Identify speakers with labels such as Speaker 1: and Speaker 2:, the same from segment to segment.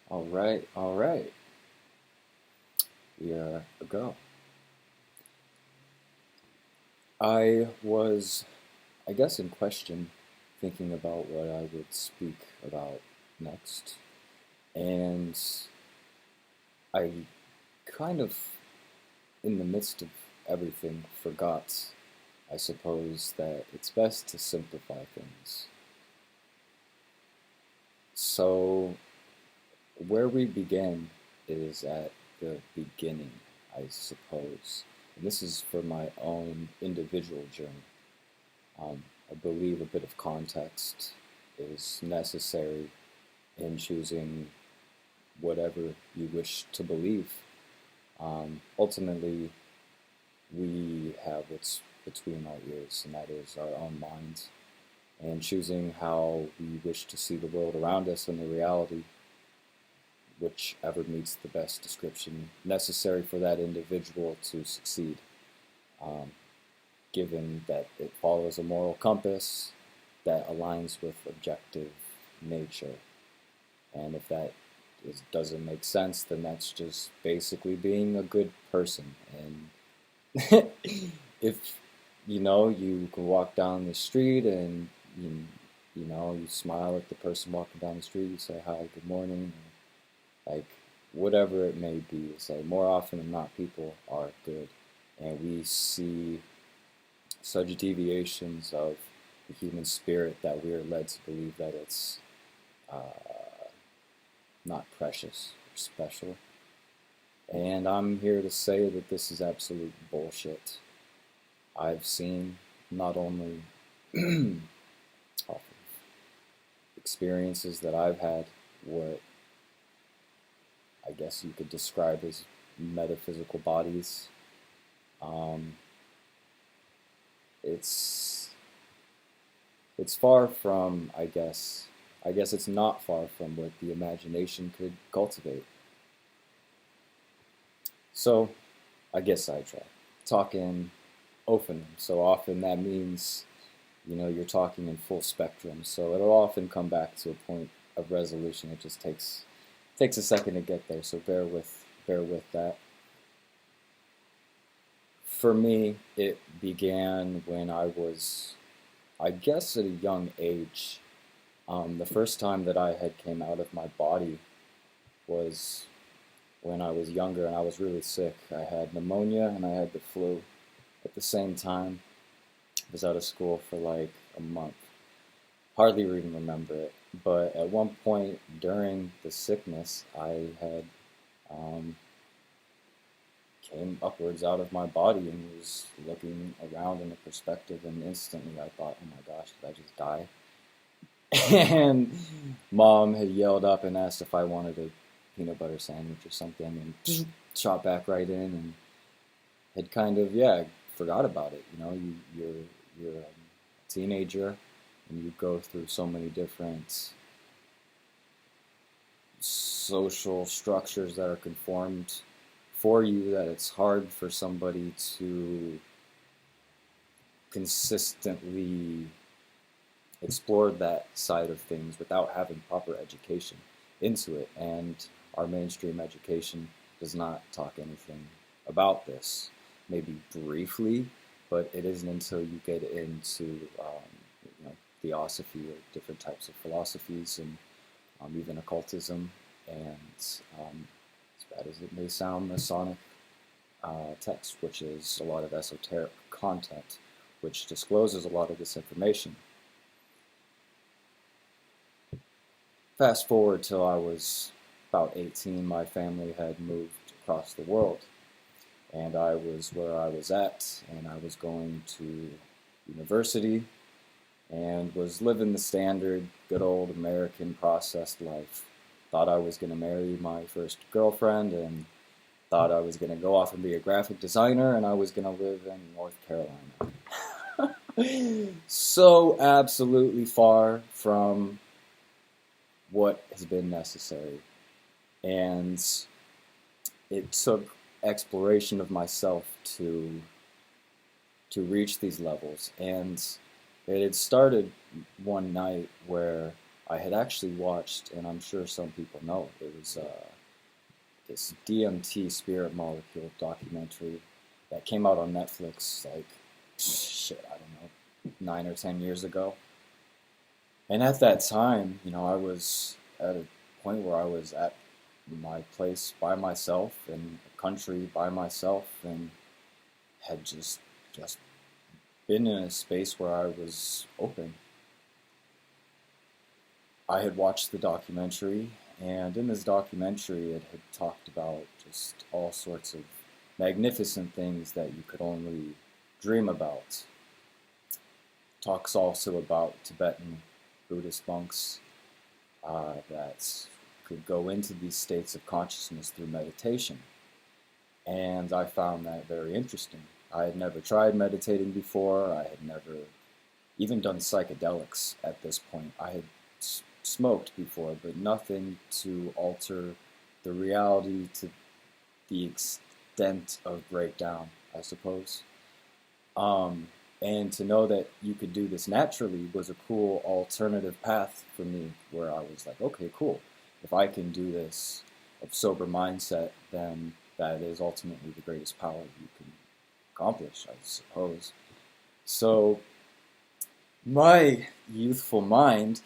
Speaker 1: All right, all right. We are a go. I was, I guess, in question, thinking about what I would speak about next, and I kind of, in the midst of everything, forgot, I suppose, that it's best to simplify things. So, where we begin is at the beginning, I suppose. And this is for my own individual journey. I believe a bit of context is necessary in choosing whatever you wish to believe. Ultimately, we have what's between our ears, and that is our own minds. And choosing how we wish to see the world around us and the reality, whichever meets the best description necessary for that individual to succeed. Um, Given that it follows a moral compass that aligns with objective nature. And if doesn't make sense, then that's just basically being a good person. And if you can walk down the street and you smile at the person walking down the street, you say hi, good morning, like whatever it may be. It's like more often than not, people are good, and we see such deviations of the human spirit that we are led to believe that it's not precious or special. And I'm here to say that this is absolute bullshit. I've seen not only experiences that I've had what I guess you could describe as metaphysical bodies. Um, it's it's far from, I guess it's not far from what the imagination could cultivate. So I guess I try talking often. So often that means you're talking in full spectrum. So it'll often come back to a point of resolution. It just takes a second to get there. So bear with that. For me, it began when I was, I guess, at a young age. The first time that I had came out of my body was when I was younger and I was really sick. I had pneumonia and I had the flu at the same time. I was out of school for like a month. Hardly even remember it. But at one point during the sickness, I had um, came upwards out of my body and was looking around in a perspective, and instantly I thought, oh my gosh, did I just die? And mom had yelled up and asked if I wanted a peanut butter sandwich or something, and shot back right in, and had kind of, yeah, forgot about it. You're a teenager and you go through so many different social structures that are conformed for you that it's hard for somebody to consistently explore that side of things without having proper education into it. And our mainstream education does not talk anything about this. Maybe briefly, but it isn't until you get into theosophy or different types of philosophies, and even occultism, and as bad as it may sound, Masonic text, which is a lot of esoteric content, which discloses a lot of this information. Fast forward till I was about 18, my family had moved across the world, and I was where I was at, and I was going to university, and was living the standard, good old American processed life. Thought I was going to marry my first girlfriend, and thought I was going to go off and be a graphic designer, and I was going to live in North Carolina. So absolutely far from what has been necessary. And it took exploration of myself to reach these levels. And it had started one night where I had actually watched, and I'm sure some people know, it was this DMT spirit molecule documentary that came out on Netflix like, shit, I don't know, 9 or 10 years ago. And at that time, I was at a point where I was at my place by myself in a country by myself and had just been in a space where I was open. I had watched the documentary, and in this documentary it had talked about just all sorts of magnificent things that you could only dream about. Talks also about Tibetan Buddhist monks that could go into these states of consciousness through meditation. And I found that very interesting. I had never tried meditating before. I had never even done psychedelics at this point. I had smoked before, but nothing to alter the reality to the extent of breakdown, I suppose. And to know that you could do this naturally was a cool alternative path for me, where I was like, okay, cool. If I can do this of sober mindset, then that is ultimately the greatest power you can accomplish, I suppose. So my youthful mind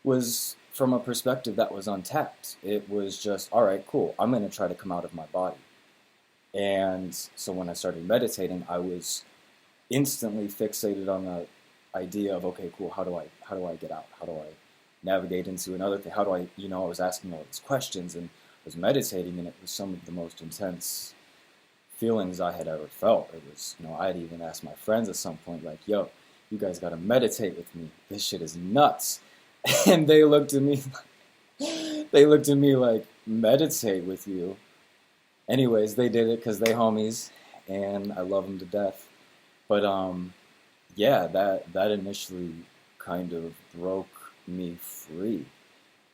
Speaker 1: was from a perspective that was untapped. It was just, all right, cool, I'm going to try to come out of my body. And so when I started meditating, I was instantly fixated on the idea of, okay, cool, how do I get out? How do I navigate into another thing? How do I, I was asking all these questions and was meditating, and it was some of the most intense feelings I had ever felt. It was, I had even asked my friends at some point, like, yo, you guys got to meditate with me. This shit is nuts. And they looked at me like, meditate with you? Anyways, they did it because they homies, and I love them to death. But yeah, that initially kind of broke me free.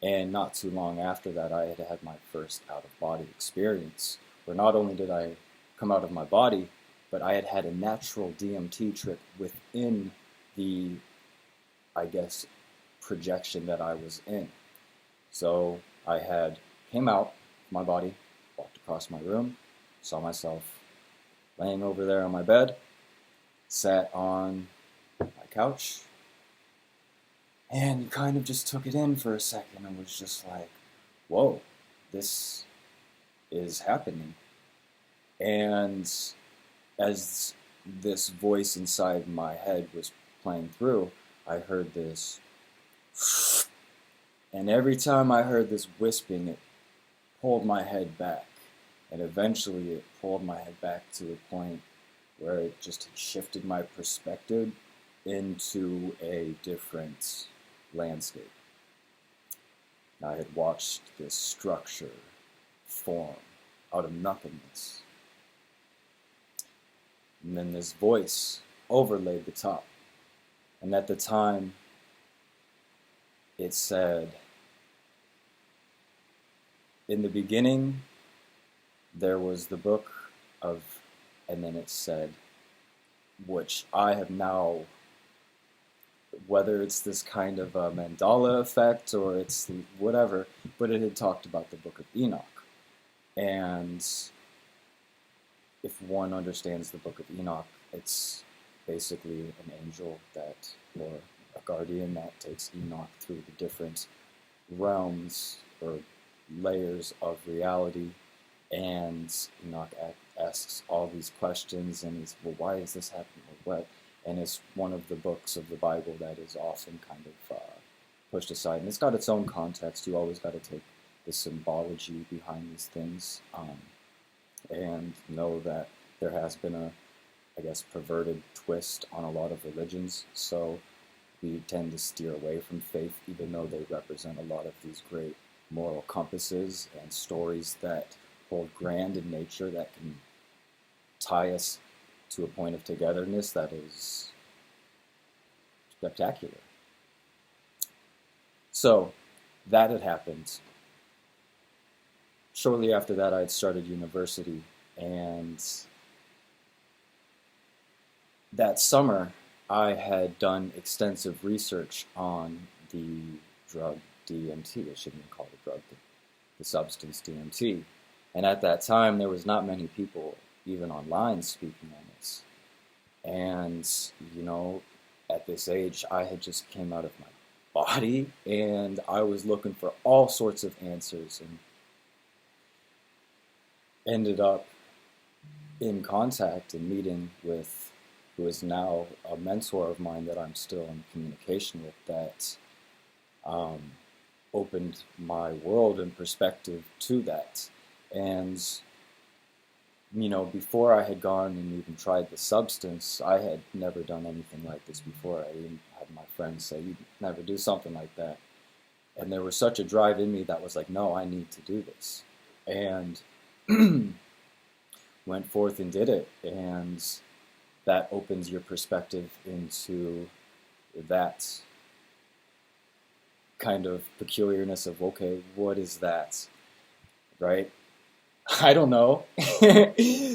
Speaker 1: And not too long after that, I had my first out-of-body experience, where not only did I come out of my body, but I had a natural DMT trip within the, I guess, projection that I was in. So I had came out of my body, walked across my room, saw myself laying over there on my bed, sat on my couch, and kind of just took it in for a second and was just like, whoa, this is happening. And as this voice inside my head was playing through, I heard this, and every time I heard this wisping, it pulled my head back. And eventually it pulled my head back to a point where it just shifted my perspective into a different landscape. I had watched this structure form out of nothingness. And then this voice overlaid the top. And at the time, it said, in the beginning, there was the book of, and then it said, which I have now, whether it's this kind of a mandala effect or it's whatever, but it had talked about the book of Enoch. And if one understands the book of Enoch, it's basically an angel that, or a guardian that takes Enoch through the different realms or layers of reality. And Enoch asks all these questions, and he's, well, why is this happening, or what? And it's one of the books of the Bible that is often kind of pushed aside. And it's got its own context. You always got to take the symbology behind these things and know that there has been a, I guess, perverted twist on a lot of religions. So we tend to steer away from faith, even though they represent a lot of these great moral compasses and stories that hold grand in nature, that can tie us to a point of togetherness that is spectacular. So that had happened. Shortly after that, I had started university, and that summer I had done extensive research on the drug DMT. I shouldn't even call it a drug, the substance DMT. And at that time, there was not many people even online speaking on this. And, you know, at this age, I had just came out of my body, and I was looking for all sorts of answers, and ended up in contact and meeting with who is now a mentor of mine that I'm still in communication with, that opened my world and perspective to that. And, you know, before I had gone and even tried the substance, I had never done anything like this before. I even had my friends say, "You'd never do something like that." And there was such a drive in me that was like, no, I need to do this. And went forth and did it. And that opens your perspective into that kind of peculiarness of, okay, what is that, right? I don't know.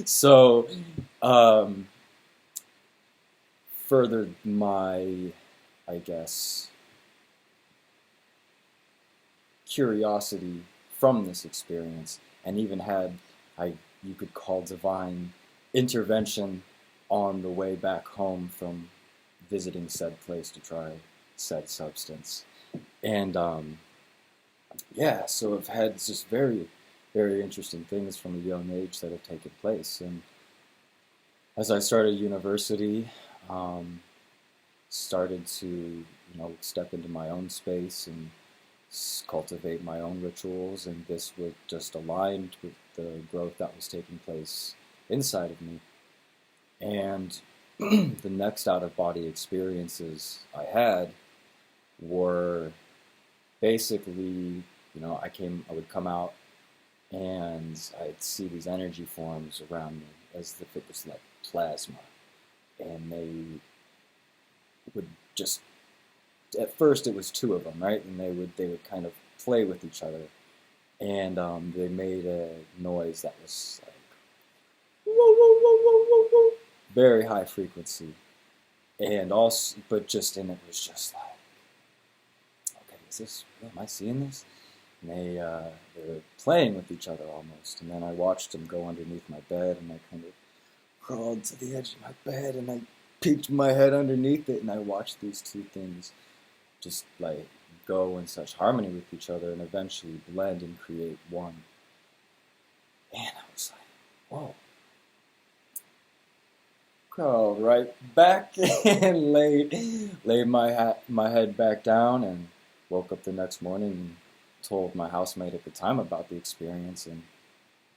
Speaker 1: So, furthered my, I guess, curiosity from this experience, and even had, you could call divine intervention on the way back home from visiting said place to try said substance. And yeah, so I've had just very, very interesting things from a young age that have taken place. And as I started university, started to, you know, step into my own space and cultivate my own rituals, and this was just aligned with the growth that was taking place inside of me. And the next out-of-body experiences I had were basically, you know, I would come out and I'd see these energy forms around me as if it was like plasma, and they would just, at first it was two of them, right? And they would kind of play with each other, and they made a noise that was like whoa, whoa, whoa, whoa, whoa, whoa, very high frequency, and also, but just, and it was just like, okay, is this? Am I seeing this? And they were playing with each other almost, and then I watched them go underneath my bed, and I kind of crawled to the edge of my bed, and I peeked my head underneath it, and I watched these two things just like go in such harmony with each other and eventually blend and create one. And I was like, whoa. Crawled right back and laid my head back down, and woke up the next morning and told my housemate at the time about the experience, and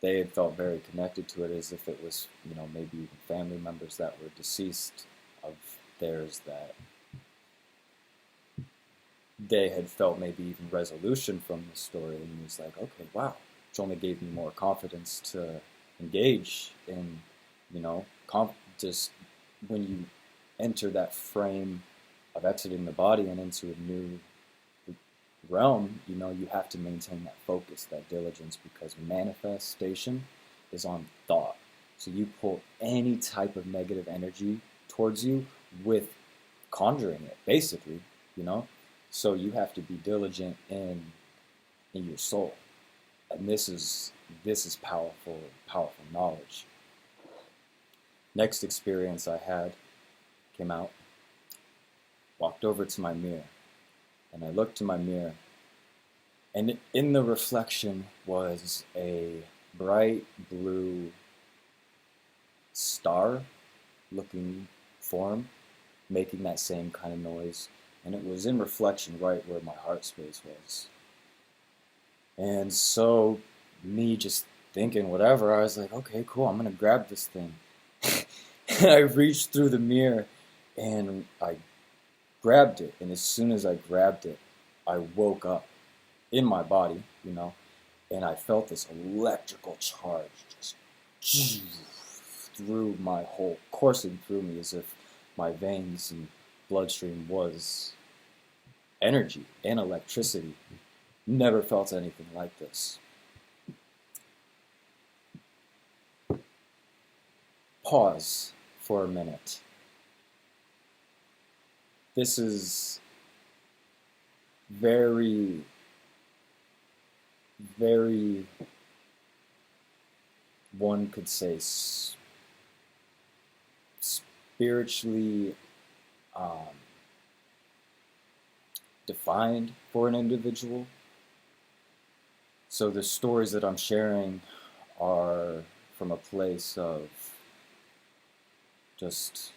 Speaker 1: they had felt very connected to it, as if it was, you know, maybe even family members that were deceased of theirs, that they had felt maybe even resolution from the story. And it was like, okay, wow, which only gave me more confidence to engage in, you know, just when you enter that frame of exiting the body and into a new realm, you know, you have to maintain that focus, that diligence, because manifestation is on thought. So you pull any type of negative energy towards you with conjuring it, basically, you know. So you have to be diligent in your soul, and this is powerful knowledge. Next experience I had, came out, walked over to my mirror, and I looked in my mirror, and in the reflection was a bright blue star-looking form, making that same kind of noise, and it was in reflection right where my heart space was. And so, me just thinking whatever, I was like, okay, cool, I'm gonna grab this thing. And I reached through the mirror, and I grabbed it, and as soon as I grabbed it, I woke up in my body, you know, and I felt this electrical charge just through my whole, coursing through me, as if my veins and bloodstream was energy and electricity. Never felt anything like this. Pause for a minute. This is very, very, one could say, spiritually um, defined for an individual. So the stories that I'm sharing are from a place of just,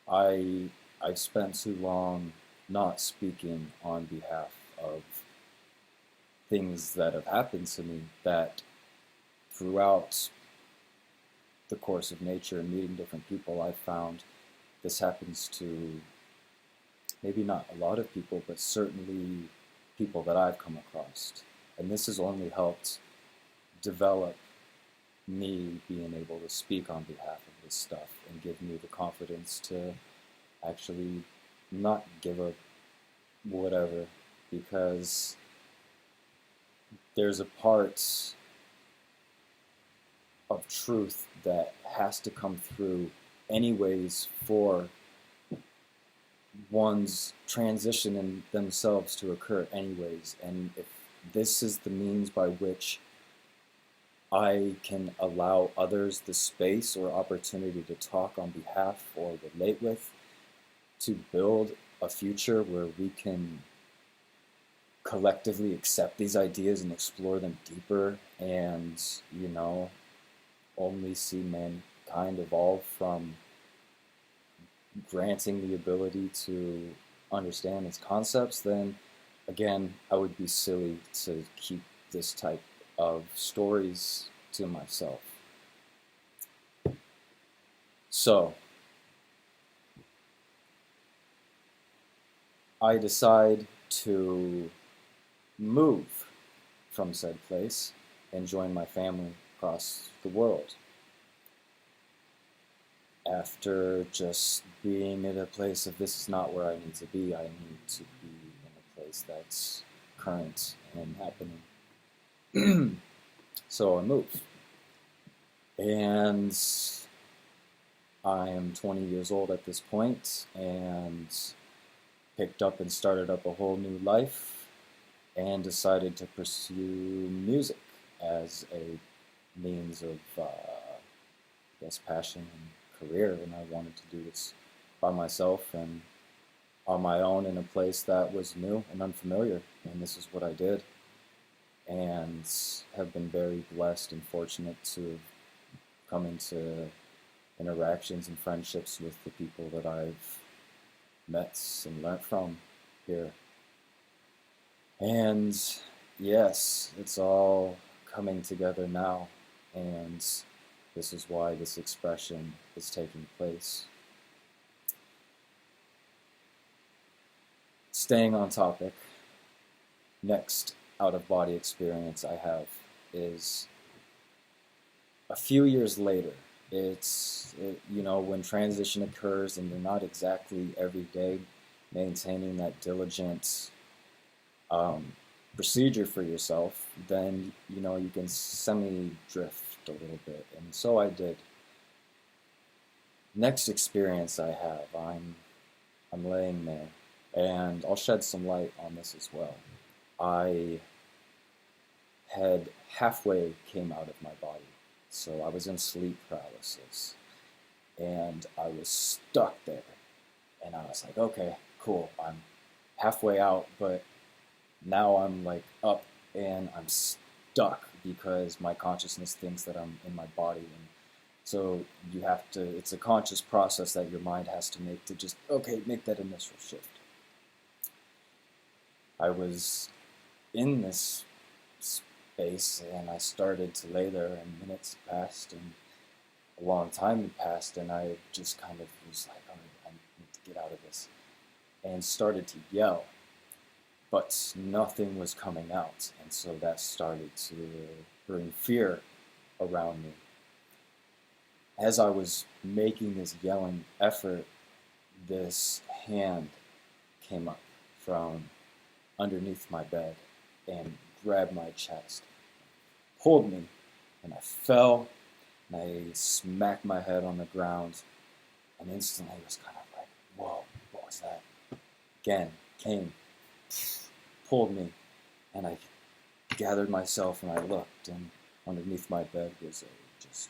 Speaker 1: I I've spent too long not speaking on behalf of things that have happened to me, that throughout the course of nature and meeting different people, I've found this happens to maybe not a lot of people, but certainly people that I've come across. And this has only helped develop me being able to speak on behalf of this stuff and give me the confidence to actually not give a whatever, because there's a part of truth that has to come through anyways for one's transition in themselves to occur anyways. And if this is the means by which I can allow others the space or opportunity to talk on behalf or relate with, to build a future where we can collectively accept these ideas and explore them deeper, and, you know, only see mankind evolve from granting the ability to understand its concepts, then again, I would be silly to keep this type of stories to myself. So, I decide to move from said place and join my family across the world. After just being at a place of, this is not where I need to be, I need to be in a place that's current and happening. So I moved. And I am 20 years old at this point, and picked up and started up a whole new life, and decided to pursue music as a means of, passion and career. And I wanted to do this by myself and on my own in a place that was new and unfamiliar. And this is what I did, and have been very blessed and fortunate to come into interactions and friendships with the people that I've met and learned from here. And yes, it's all coming together now, and this is why this expression is taking place. Staying on topic, next out-of-body experience I have is a few years later. When transition occurs and you're not exactly every day maintaining that diligent procedure for yourself, then you can semi-drift a little bit, and so I did. Next experience I have, I'm laying there, and I'll shed some light on this as well. I had halfway came out of my body, so I was in sleep paralysis, and I was stuck there, and I was like, okay, cool, I'm halfway out, but now I'm like up and I'm stuck because my consciousness thinks that I'm in my body. And so it's a conscious process that your mind has to make to just, okay, make that initial shift. I was in this space, and I started to lay there, and minutes passed and a long time had passed, and I just kind of was like, oh, I need to get out of this, and started to yell. But nothing was coming out, and so that started to bring fear around me. As I was making this yelling effort, this hand came up from underneath my bed and grabbed my chest, pulled me, and I fell, and I smacked my head on the ground, and instantly it was kind of like, whoa, what was that? Again, came pulled me, and I gathered myself and I looked, and underneath my bed was a just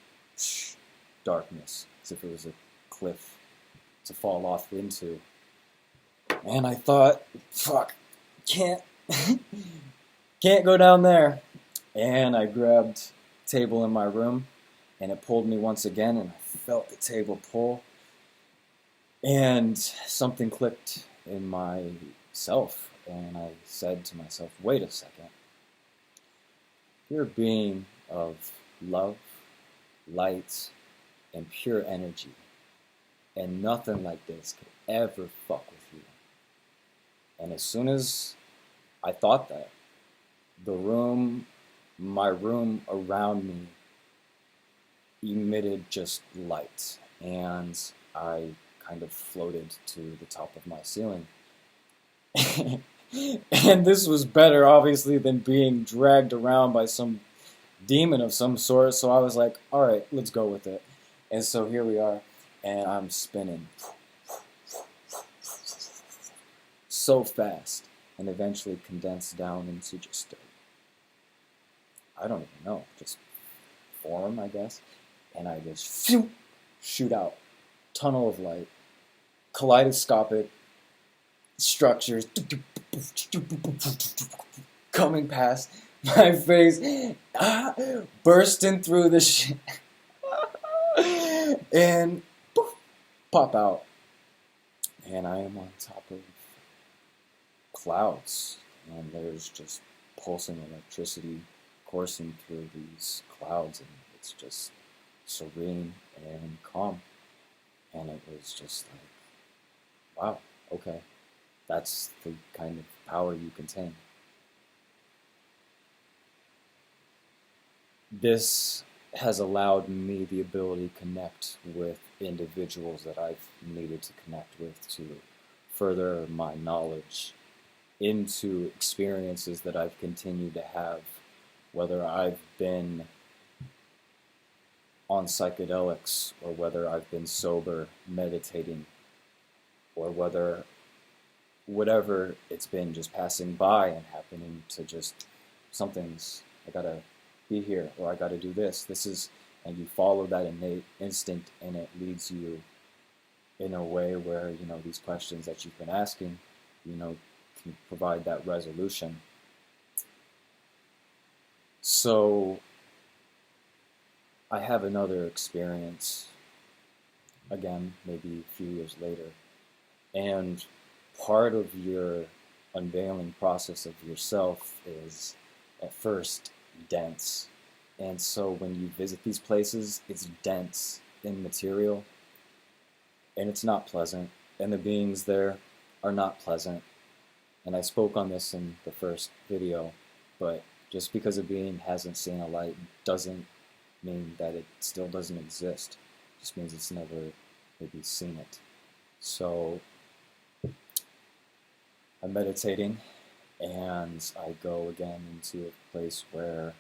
Speaker 1: darkness, as if it was a cliff to fall off into. And I thought, fuck, can't go down there. And I grabbed a table in my room, and it pulled me once again, and I felt the table pull. And something clicked in myself, and I said to myself, wait a second. You're a being of love, light, and pure energy, and nothing like this could ever fuck with you. And as soon as I thought that, my room around me emitted just light, and I kind of floated to the top of my ceiling. And this was better, obviously, than being dragged around by some demon of some sort, so I was like, alright, let's go with it. And so here we are, and I'm spinning so fast, and eventually condensed down into just, I don't even know, just form, I guess. And I just shoot out, tunnel of light, kaleidoscopic structures coming past my face, bursting through the shit, and pop out. And I am on top of clouds, and there's just pulsing electricity coursing through these clouds, and it's just serene and calm. And it was just like, wow, okay, that's the kind of power you contain. This has allowed me the ability to connect with individuals that I've needed to connect with to further my knowledge into experiences that I've continued to have, whether I've been on psychedelics or whether I've been sober, meditating, or whatever it's been, just passing by and happening to just, I gotta be here, or I gotta do this. And you follow that innate instinct, and it leads you in a way where, these questions that you've been asking, can provide that resolution. So I have another experience, again, maybe a few years later, and part of your unveiling process of yourself is at first dense. And so when you visit these places, it's dense in material, and it's not pleasant, and the beings there are not pleasant. And I spoke on this in the first video, but just because a being hasn't seen a light doesn't mean that it still doesn't exist. It just means it's never maybe seen it. So I'm meditating, and I go again into a place where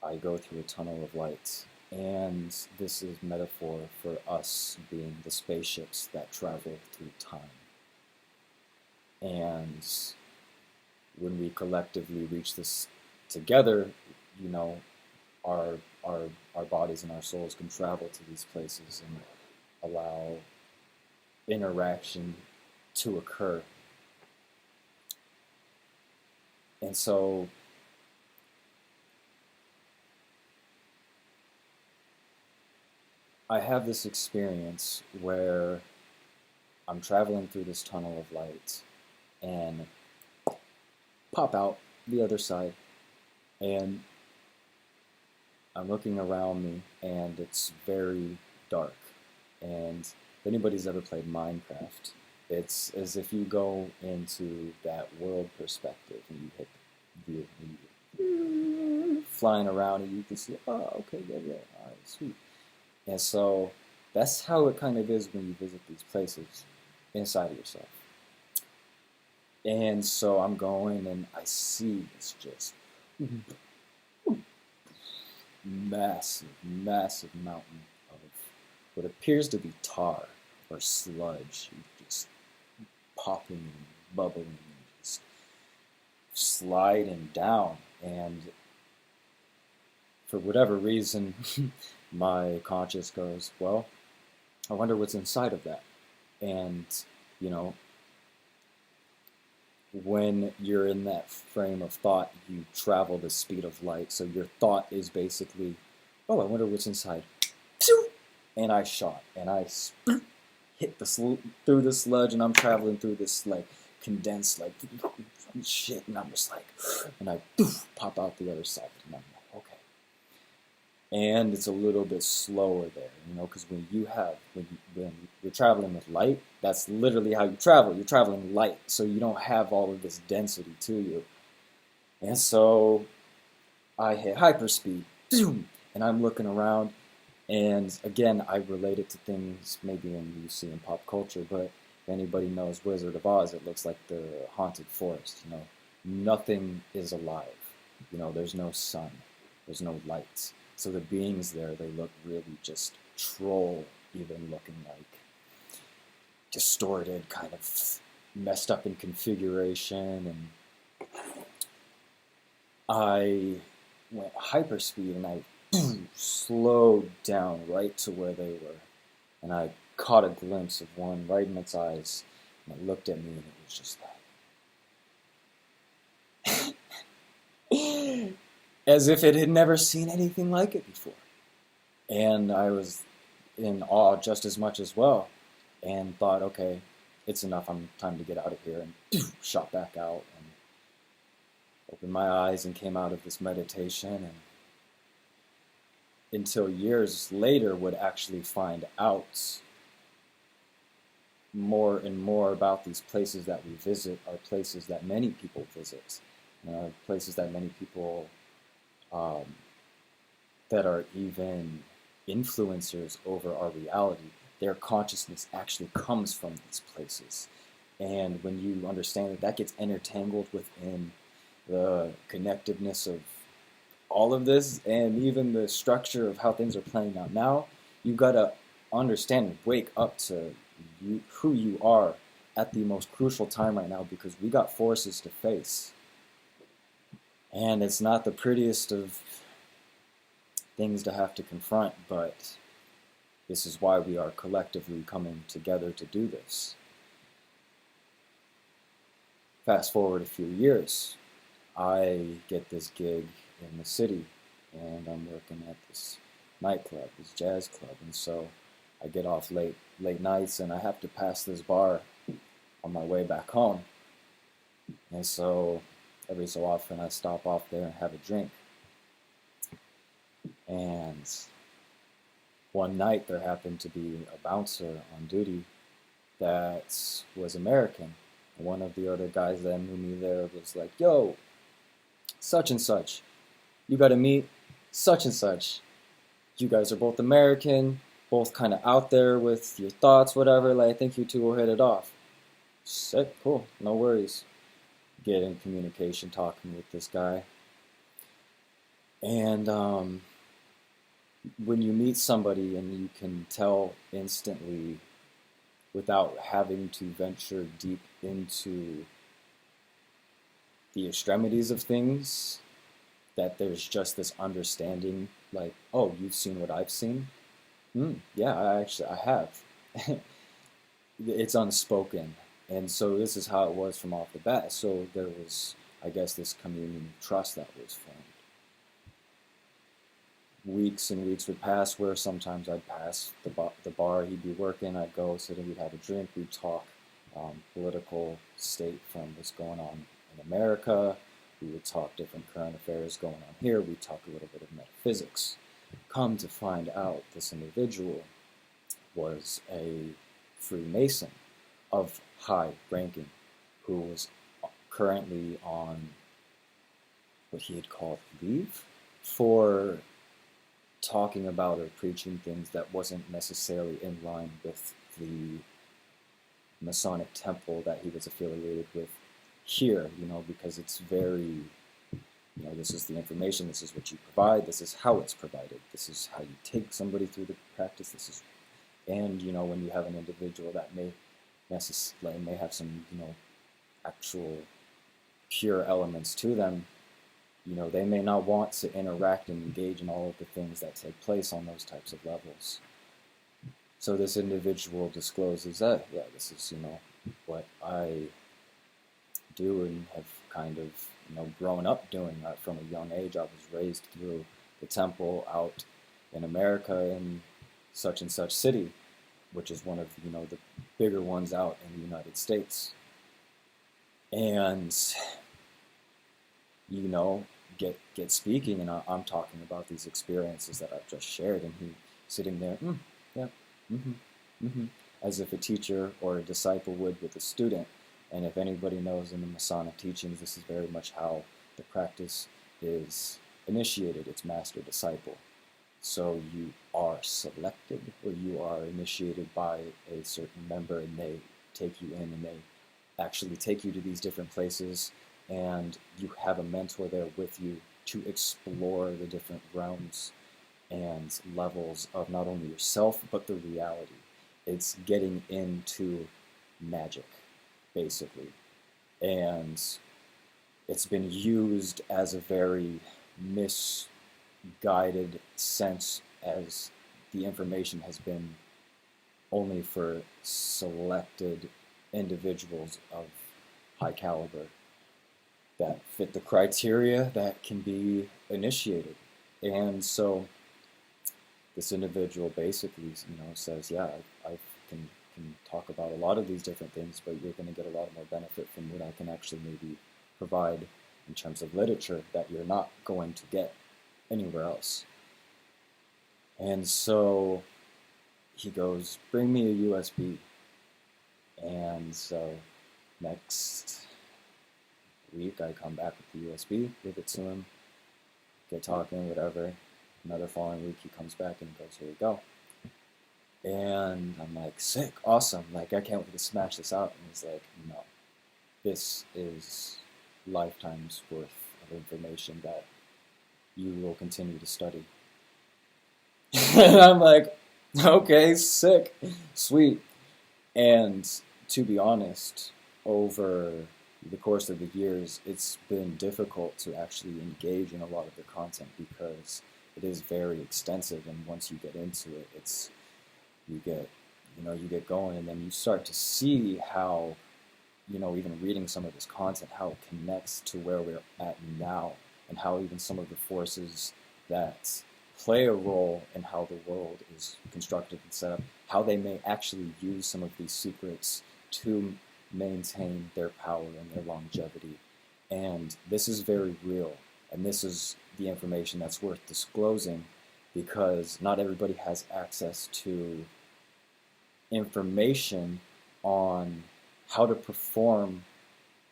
Speaker 1: I go through a tunnel of light. And this is metaphor for us being the spaceships that travel through time. And when we collectively reach this together, our bodies and our souls can travel to these places and allow interaction to occur. And so I have this experience where I'm traveling through this tunnel of light and pop out the other side, and I'm looking around me, and it's very dark. And if anybody's ever played Minecraft, it's as if you go into that world perspective and you hit the view and you're flying around, and you can see, oh, okay, yeah, all right, sweet. And so that's how it kind of is when you visit these places inside of yourself. And so I'm going, and I see this just massive mountain of what appears to be tar or sludge, just popping and bubbling and just sliding down, and for whatever reason, my conscious goes, well, I wonder what's inside of that. And, you know, when you're in that frame of thought, you travel the speed of light. So your thought is basically, oh, I wonder what's inside. And I shot, and I hit through the sludge, and I'm traveling through this like condensed like shit, and I'm just like, and I pop out the other side, and I'm like, okay. And it's a little bit slower there, you know, because when you're traveling with light, that's literally how you travel. You're traveling light, so you don't have all of this density to you. And so I hit hyperspeed, and I'm looking around, and again, I relate it to things maybe you see in pop culture, but if anybody knows Wizard of Oz, it looks like the haunted forest, you know. Nothing is alive. You know, there's no sun, there's no lights. So the beings there, they look really just troll, even looking like distorted, kind of messed up in configuration. And I went hyperspeed, and I slowed down right to where they were. And I caught a glimpse of one right in its eyes, and it looked at me, and it was just like... as if it had never seen anything like it before. And I was in awe just as much as well, and thought, okay, it's enough, time to get out of here, and shot back out, and opened my eyes, and came out of this meditation, and until years later would actually find out more and more about these places that we visit are places that many people visit, places that many people that are even influencers over our reality. Their consciousness actually comes from these places. And when you understand that that gets entangled within the connectiveness of all of this, and even the structure of how things are playing out now, you gotta understand and wake up to who you are at the most crucial time right now, because we got forces to face. And it's not the prettiest of things to have to confront, but this is why we are collectively coming together to do this. Fast forward a few years, I get this gig in the city, and I'm working at this nightclub, this jazz club, and so I get off late nights, and I have to pass this bar on my way back home. And so every so often I stop off there and have a drink. And one night there happened to be a bouncer on duty that was American. And one of the other guys that knew me there was like, yo, such and such, you gotta meet such and such. You guys are both American, both kind of out there with your thoughts, whatever. Like, I think you two will hit it off. Sick, cool, no worries. Get in communication, talking with this guy. And when you meet somebody and you can tell instantly, without having to venture deep into the extremities of things, that there's just this understanding, like, oh, you've seen what I've seen? Yeah, I have. It's unspoken. And so this is how it was from off the bat. So there was, I guess, this communion of trust that was formed. Weeks and weeks would pass where sometimes I'd pass the bar, he'd be working, I'd go sit and we'd have a drink, we'd talk political state from what's going on in America, we would talk different current affairs going on here, we'd talk a little bit of metaphysics. Come to find out, this individual was a Freemason of high ranking, who was currently on what he had called leave for talking about or preaching things that wasn't necessarily in line with the Masonic temple that he was affiliated with here, because it's very, this is the information, this is what you provide, this is how it's provided, this is how you take somebody through the practice, and when you have an individual that may have some, actual pure elements to them, you know, they may not want to interact and engage in all of the things that take place on those types of levels. So this individual discloses that, yeah, this is, you know, what I do and have kind of, you know, grown up doing that from a young age. I was raised through the temple out in America in such and such city, which is one of, you know, the bigger ones out in the United States. And, you know, get speaking, and I'm talking about these experiences that I've just shared, and he sitting there, yeah, as if a teacher or a disciple would with a student. And if anybody knows in the Masonic teachings, this is very much how the practice is initiated. It's master-disciple. So you are selected, or you are initiated by a certain member, and they take you in, and they actually take you to these different places, and you have a mentor there with you to explore the different realms and levels of not only yourself, but the reality. It's getting into magic, basically. And it's been used as a very misguided sense, as the information has been only for selected individuals of high caliber that fit the criteria that can be initiated. And so this individual basically, you know, says, yeah, I can talk about a lot of these different things, but you're going to get a lot more benefit from what I can actually maybe provide in terms of literature that you're not going to get anywhere else. And so he goes, bring me a USB. And so next week I come back with the USB, give it to him, get talking, whatever. Another following week he comes back and goes, here we go. And I'm like, sick, awesome, like I can't wait to smash this out. And he's like, no, this is lifetimes worth of information that you will continue to study. And I'm like, okay, sick, sweet. And to be honest, over the course of the years, it's been difficult to actually engage in a lot of the content because it is very extensive, and once you get into it, you get going, and then you start to see how, you know, even reading some of this content, how it connects to where we're at now, and how even some of the forces that play a role in how the world is constructed and set up, how they may actually use some of these secrets to maintain their power and their longevity. And this is very real, and this is the information that's worth disclosing, because not everybody has access to information on how to perform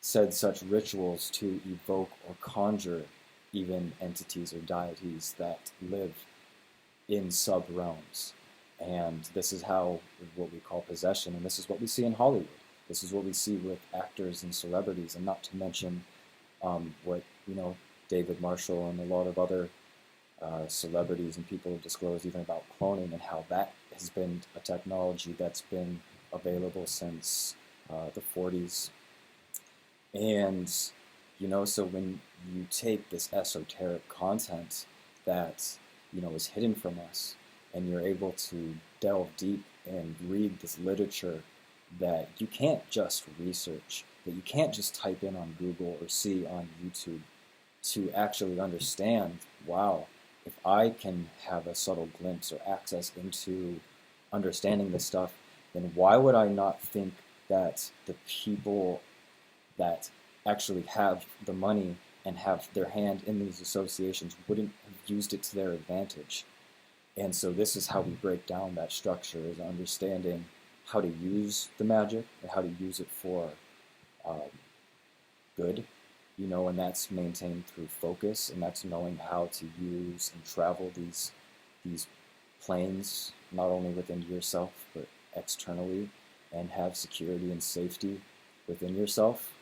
Speaker 1: said such rituals to evoke or conjure even entities or deities that live in sub-realms. And this is how, what we call possession, and this is what we see in Hollywood. This is what we see with actors and celebrities, and not to mention what, you know, David Marshall and a lot of other celebrities and people have disclosed even about cloning, and how that has been a technology that's been available since the 40s. And, you know, so when you take this esoteric content that, you know, is hidden from us, and you're able to delve deep and read this literature that you can't just research, that you can't just type in on Google or see on YouTube, to actually understand, wow, if I can have a subtle glimpse or access into understanding this stuff, then why would I not think that the people that actually have the money and have their hand in these associations wouldn't have used it to their advantage? And so this is how we break down that structure, is understanding how to use the magic and how to use it for good, you know, and that's maintained through focus, and that's knowing how to use and travel these planes, not only within yourself, but externally, and have security and safety within yourself.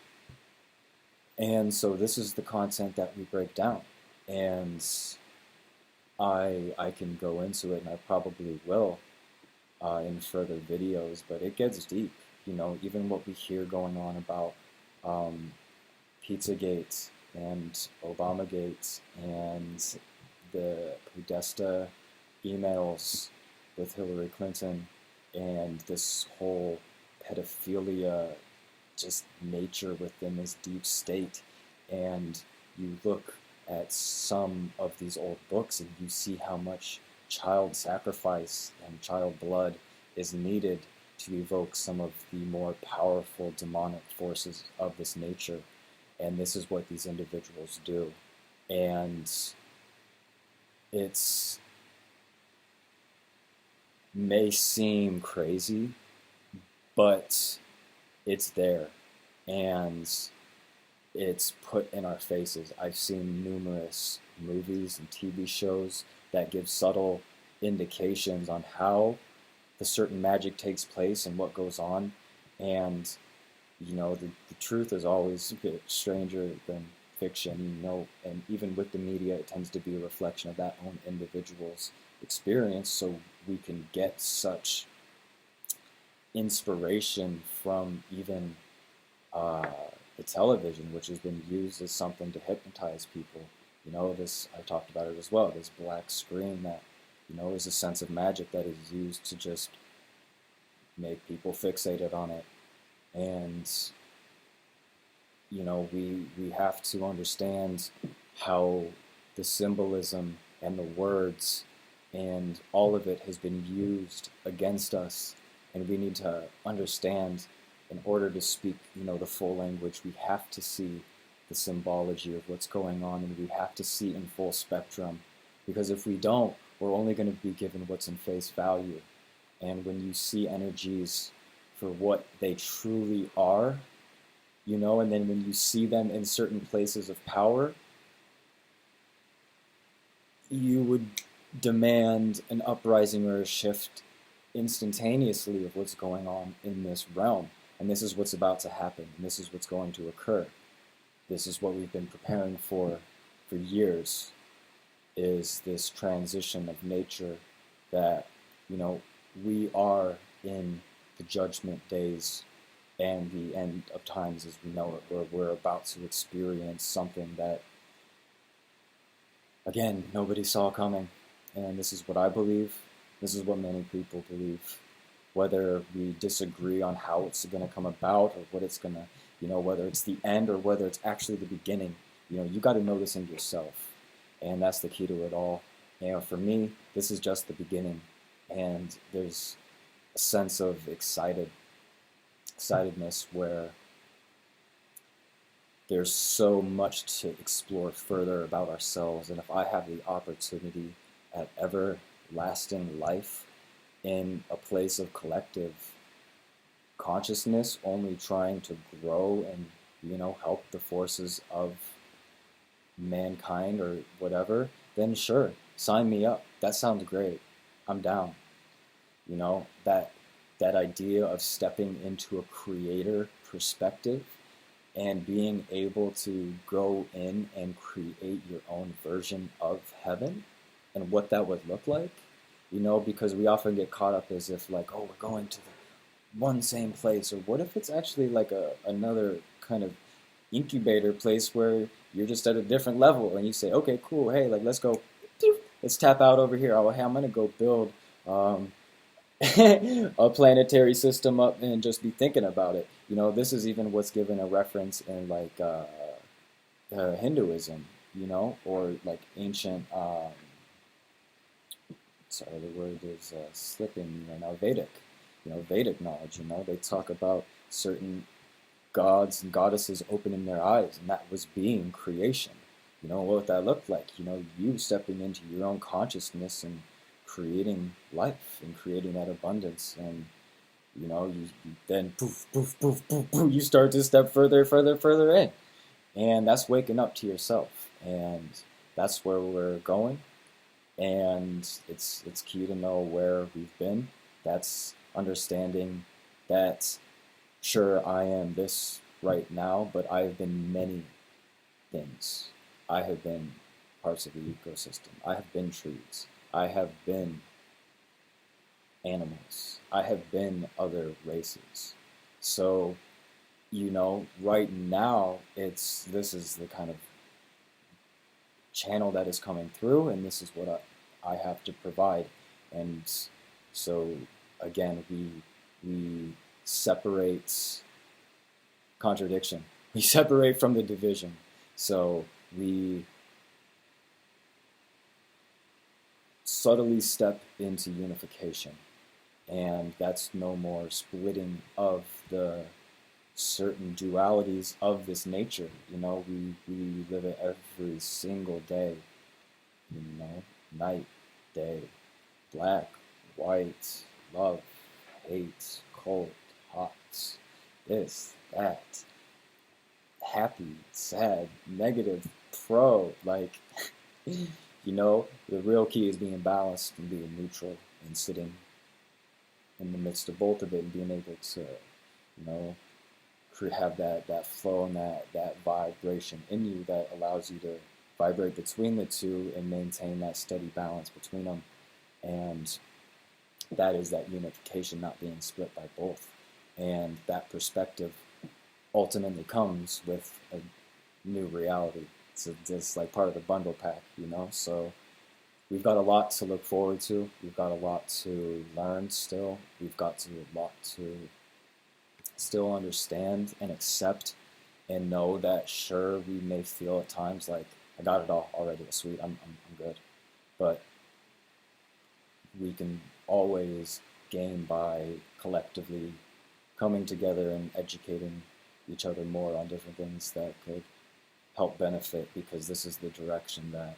Speaker 1: And so this is the content that we break down, and I can go into it, and I probably will in further videos, but it gets deep, you know, even what we hear going on about Pizzagate and Obamagate and the Podesta emails with Hillary Clinton and this whole pedophilia just nature within this deep state. And you look at some of these old books and you see how much child sacrifice and child blood is needed to evoke some of the more powerful demonic forces of this nature. And this is what these individuals do. And it's may seem crazy, but it's there. And it's put in our faces. I've seen numerous movies and TV shows that give subtle indications on how the certain magic takes place and what goes on. And, you know, the truth is always a bit stranger than fiction, you know, and even with the media, it tends to be a reflection of that own individual's experience, so we can get such inspiration from even the television, which has been used as something to hypnotize people. You know, this, I talked about it as well, this black screen that, you know, is a sense of magic that is used to just make people fixated on it. And, you know, we have to understand how the symbolism and the words and all of it has been used against us, and we need to understand, in order to speak, you know, the full language, we have to see the symbology of what's going on, and we have to see in full spectrum, because if we don't, we're only going to be given what's in face value. And when you see energies for what they truly are, you know, and then when you see them in certain places of power, you would demand an uprising or a shift instantaneously of what's going on in this realm. And this is what's about to happen. And this is what's going to occur. This is what we've been preparing for years, is this transition of nature that, you know, we are in the judgment days and the end of times as we know it, where we're about to experience something that, again, nobody saw coming. And this is what I believe. This is what many people believe. Whether we disagree on how it's going to come about, or what it's going to, you know, whether it's the end or whether it's actually the beginning, you know, you got to know this in yourself. And that's the key to it all. You know, for me, this is just the beginning. And there's a sense of excitedness where there's so much to explore further about ourselves. And if I have the opportunity at everlasting life in a place of collective consciousness, only trying to grow and, you know, help the forces of mankind or whatever, then sure, sign me up. That sounds great. I'm down. You know, that idea of stepping into a creator perspective and being able to go in and create your own version of heaven and what that would look like, you know, because we often get caught up as if like, oh, we're going to the one same place, or what if it's actually like another kind of incubator place where you're just at a different level and you say, okay, cool, hey, like let's go, let's tap out over here. Oh, hey, I'm gonna go build a planetary system up and just be thinking about it. You know, this is even what's given a reference in like Hinduism, you know, or like ancient, sorry, the word is slipping me right now, Vedic, you know, Vedic knowledge, you know, they talk about certain gods and goddesses opening their eyes, and that was being creation. You know, what that looked like, you know, you stepping into your own consciousness and creating life and creating that abundance. And, you know, you then poof, poof, poof, poof, poof, you start to step further, further, further in. And that's waking up to yourself. And that's where we're going. And it's key to know where we've been. That's understanding that, sure, I am this right now, but I've been many things. I have been parts of the ecosystem. I have been trees. I have been animals. I have been other races. So right now this is the kind of channel that is coming through, and this is what I have to provide. And so again, we separate contradiction. We separate from the division. So we subtly step into unification. And that's no more splitting of the certain dualities of this nature. We live it every single day. Night, day, black, white, love, hate, cold, hot, this, that, happy, sad, negative, pro. Like, the real key is being balanced and being neutral and sitting in the midst of both of it and being able to, have that flow and that vibration in you that allows you to vibrate between the two and maintain that steady balance between them. And that is that unification, not being split by both. And that perspective ultimately comes with a new reality. So this like part of the bundle pack, So we've got a lot to look forward to. We've got a lot to learn still. We've got a lot to still understand and accept and know that sure, we may feel at times like I got it all already, sweet, I'm good. But we can always gain by collectively coming together and educating each other more on different things that could help benefit, because this is the direction that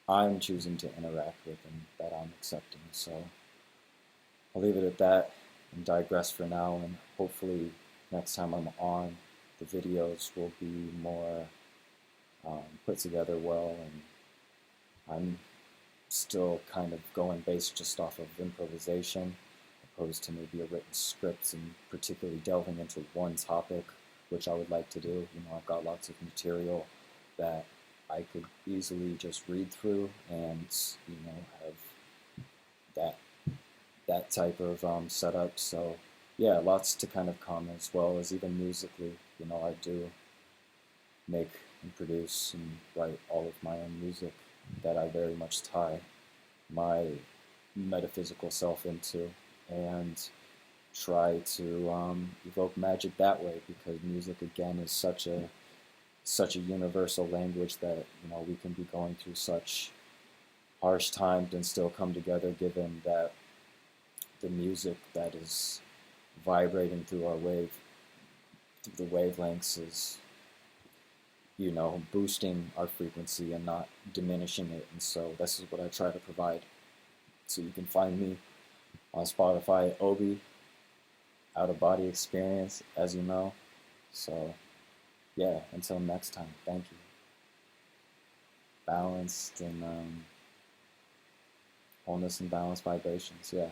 Speaker 1: I'm choosing to interact with and that I'm accepting. So I'll leave it at that and digress for now, and hopefully next time I'm on, the videos will be more put together well, and I'm still kind of going based just off of improvisation opposed to maybe a written script and particularly delving into one topic, which I would like to do. I've got lots of material that I could easily just read through and have that type of setup. So yeah, lots to kind of come, as well as even musically. I do make and produce and write all of my own music that I very much tie my metaphysical self into, and try to evoke magic that way, because music again is such a universal language that we can be going through such harsh times and still come together, given that the music that is vibrating through the wavelengths is boosting our frequency and not diminishing it. And so this is what I try to provide. So you can find me on Spotify, OOBE, Out of Body Experience, as you know. So yeah, until next time, thank you. Balanced and wholeness and balanced vibrations, yeah.